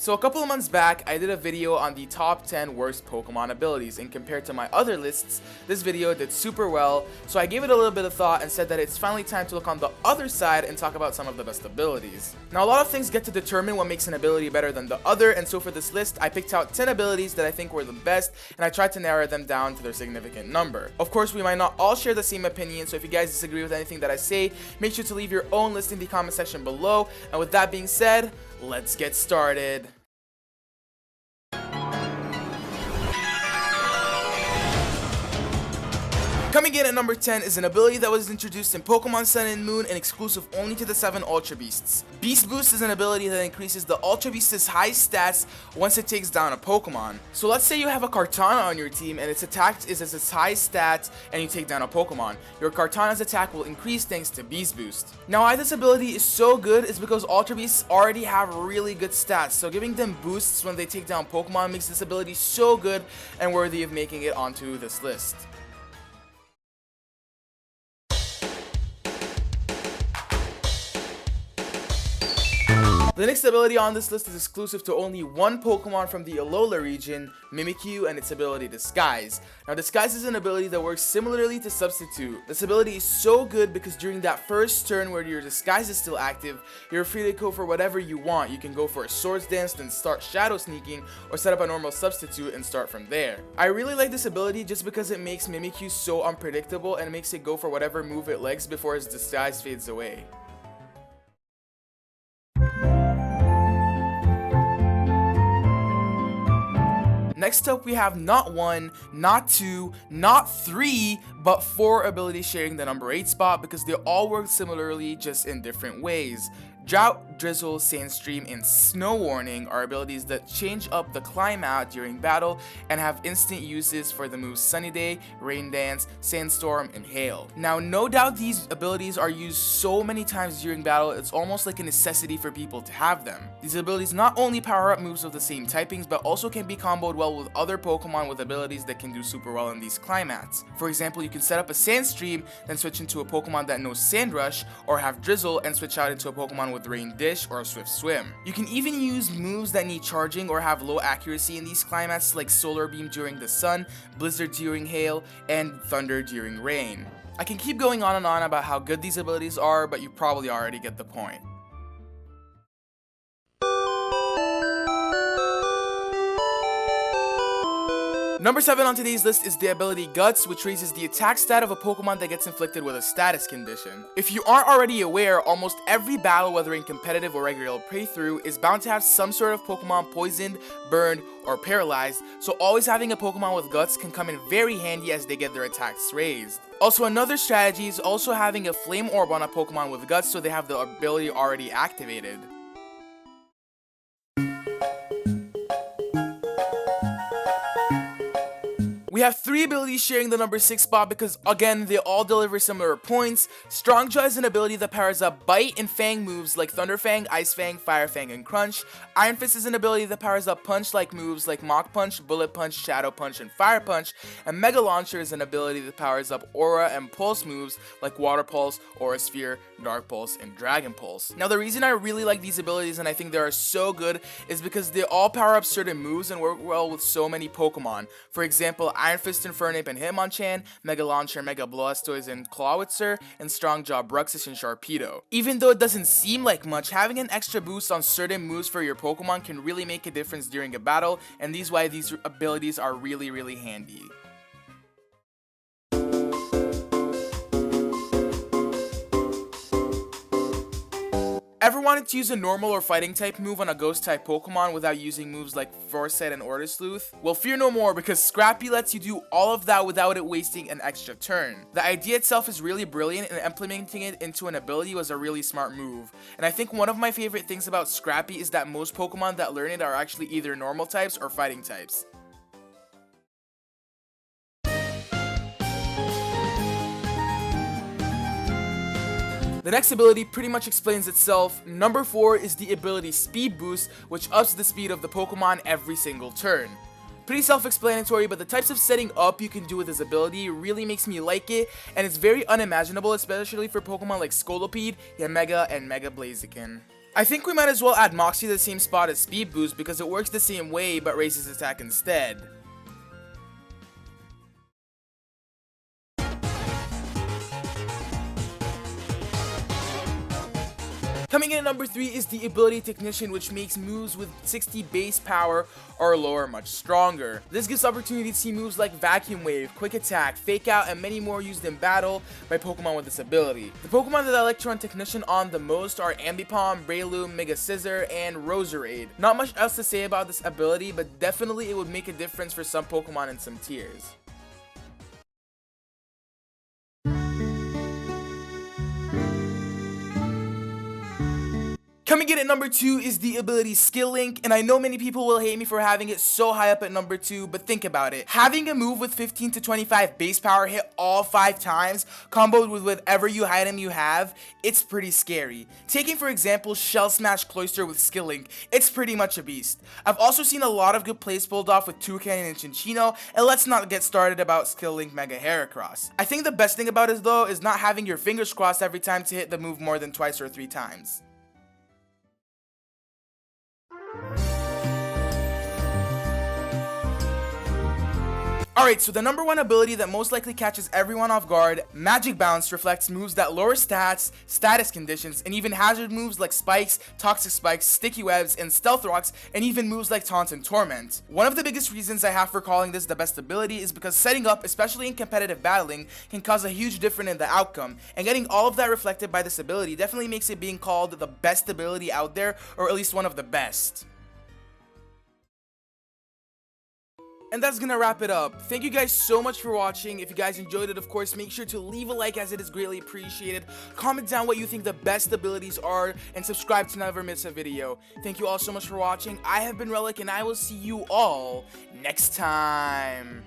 So a couple of months back, I did a video on the top 10 worst Pokemon abilities, and compared to my other lists, this video did super well, so I gave it a little bit of thought and said that it's finally time to look on the other side and talk about some of the best abilities. Now a lot of things get to determine what makes an ability better than the other, and so for this list, I picked out 10 abilities that I think were the best, and I tried to narrow them down to their significant number. Of course, we might not all share the same opinion, so if you guys disagree with anything that I say, make sure to leave your own list in the comment section below, and with that being said, let's get started. Coming in at number 10 is an ability that was introduced in Pokemon Sun and Moon and exclusive only to the 7 Ultra Beasts. Beast Boost is an ability that increases the Ultra Beast's high stats once it takes down a Pokemon. So let's say you have a Kartana on your team and its attack is at its high stats and you take down a Pokemon. Your Kartana's attack will increase thanks to Beast Boost. Now why this ability is so good is because Ultra Beasts already have really good stats, so giving them boosts when they take down Pokemon makes this ability so good and worthy of making it onto this list. The next ability on this list is exclusive to only one Pokemon from the Alola region, Mimikyu, and its ability Disguise. Now Disguise is an ability that works similarly to Substitute. This ability is so good because during that first turn where your Disguise is still active, you're free to go for whatever you want. You can go for a Swords Dance, then start Shadow Sneaking, or set up a normal Substitute and start from there. I really like this ability just because it makes Mimikyu so unpredictable and makes it go for whatever move it likes before its Disguise fades away. Next up, we have not 1, not 2, not 3, but 4 abilities sharing the number 8 spot because they all work similarly, just in different ways. Drought, Drizzle, Sandstream, and Snow Warning are abilities that change up the climate during battle and have instant uses for the moves Sunny Day, Rain Dance, Sandstorm, and Hail. Now, no doubt these abilities are used so many times during battle, it's almost like a necessity for people to have them. These abilities not only power up moves of the same typings, but also can be comboed well with other Pokemon with abilities that can do super well in these climates. For example, you can set up a Sandstream, then switch into a Pokemon that knows Sand Rush, or have Drizzle and switch out into a Pokemon with Rain Dish or a Swift Swim. You can even use moves that need charging or have low accuracy in these climates like Solar Beam during the sun, Blizzard during hail, and Thunder during rain. I can keep going on and on about how good these abilities are, but you probably already get the point. Number 7 on today's list is the ability Guts, which raises the attack stat of a Pokemon that gets inflicted with a status condition. If you aren't already aware, almost every battle, whether in competitive or regular playthrough, is bound to have some sort of Pokemon poisoned, burned, or paralyzed, so always having a Pokemon with Guts can come in very handy as they get their attacks raised. Also, another strategy is also having a Flame Orb on a Pokemon with Guts so they have the ability already activated. We have 3 abilities sharing the number 6 spot because, again, they all deliver similar points. Strong Jaw is an ability that powers up Bite and Fang moves like Thunder Fang, Ice Fang, Fire Fang, and Crunch. Iron Fist is an ability that powers up Punch-like moves like Mach Punch, Bullet Punch, Shadow Punch, and Fire Punch. And Mega Launcher is an ability that powers up Aura and Pulse moves like Water Pulse, Aura Sphere, Dark Pulse, and Dragon Pulse. Now, the reason I really like these abilities and I think they are so good is because they all power up certain moves and work well with so many Pokemon. For example, Iron Fist, Infernape, and Hitmonchan, Mega Launcher, Mega Blastoise, and Clawitzer, and Strong Jaw, Bruxish, and Sharpedo. Even though it doesn't seem like much, having an extra boost on certain moves for your Pokemon can really make a difference during a battle, and these why these abilities are really handy. Ever wanted to use a normal or fighting type move on a ghost type Pokemon without using moves like Force-Set and Order Sleuth? Well, fear no more because Scrappy lets you do all of that without it wasting an extra turn. The idea itself is really brilliant and implementing it into an ability was a really smart move. And I think one of my favorite things about Scrappy is that most Pokemon that learn it are actually either normal types or fighting types. The next ability pretty much explains itself. Number 4 is the ability Speed Boost, which ups the speed of the Pokemon every single turn. Pretty self-explanatory, but the types of setting up you can do with this ability really makes me like it, and it's very unimaginable, especially for Pokemon like Scolipede, Yanmega, and Mega Blaziken. I think we might as well add Moxie to the same spot as Speed Boost because it works the same way but raises attack instead. Coming in at number 3 is the Ability Technician, which makes moves with 60 base power or lower much stronger. This gives opportunity to see moves like Vacuum Wave, Quick Attack, Fake Out, and many more used in battle by Pokemon with this ability. The Pokemon that I like to run Technician on the most are Ambipom, Breloom, Mega Scissor, and Roserade. Not much else to say about this ability, but definitely it would make a difference for some Pokemon in some tiers. Coming in at number 2 is the ability Skilllink, and I know many people will hate me for having it so high up at number 2, but think about it. Having a move with 15 to 25 base power hit all 5 times, comboed with whatever item you have, it's pretty scary. Taking for example Shell Smash Cloyster with Skilllink, it's pretty much a beast. I've also seen a lot of good plays pulled off with Toucan and Chinchino, and let's not get started about Skilllink Mega Heracross. I think the best thing about it though is not having your fingers crossed every time to hit the move more than twice or 3 times. Alright, so the number 1 ability that most likely catches everyone off guard, Magic Bounce, reflects moves that lower stats, status conditions, and even hazard moves like Spikes, Toxic Spikes, Sticky Webs, and Stealth Rocks, and even moves like Taunt and Torment. One of the biggest reasons I have for calling this the best ability is because setting up, especially in competitive battling, can cause a huge difference in the outcome, and getting all of that reflected by this ability definitely makes it being called the best ability out there, or at least one of the best. And that's gonna wrap it up. Thank you guys so much for watching. If you guys enjoyed it, of course, make sure to leave a like as it is greatly appreciated. Comment down what you think the best abilities are, and subscribe to never miss a video. Thank you all so much for watching. I have been Relic, and I will see you all next time.